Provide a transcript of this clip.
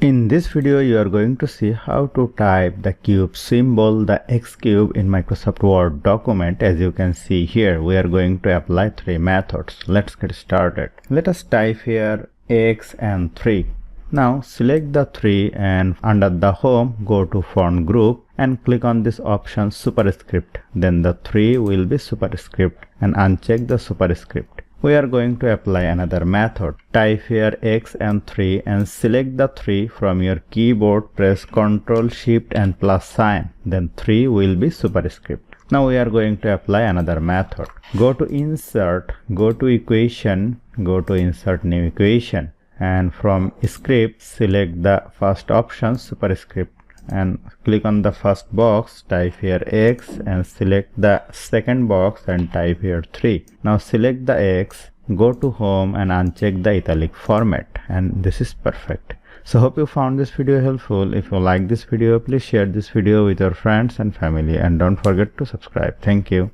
In this video, you are going to see how to type the cube symbol, the X cube in Microsoft Word document. As you can see here, we are going to apply 3 methods. Let's get started. Let us type here X and 3. Now select the 3 and under the home, go to font group and click on this option superscript. Then the 3 will be superscript and uncheck the superscript. We are going to apply another method. Type here X and 3 and select the 3 from your keyboard. Press Ctrl Shift and plus sign. Then 3 will be superscript. Now we are going to apply another method. Go to Insert, go to Equation, go to Insert New Equation. And from script, select the first option superscript and click on the first box, type here X and select the second box and type here 3. Now select the X, go to home and uncheck the italic format, and this is perfect. So hope you found this video helpful. If you like this video, please share this video with your friends and family and don't forget to subscribe. Thank you.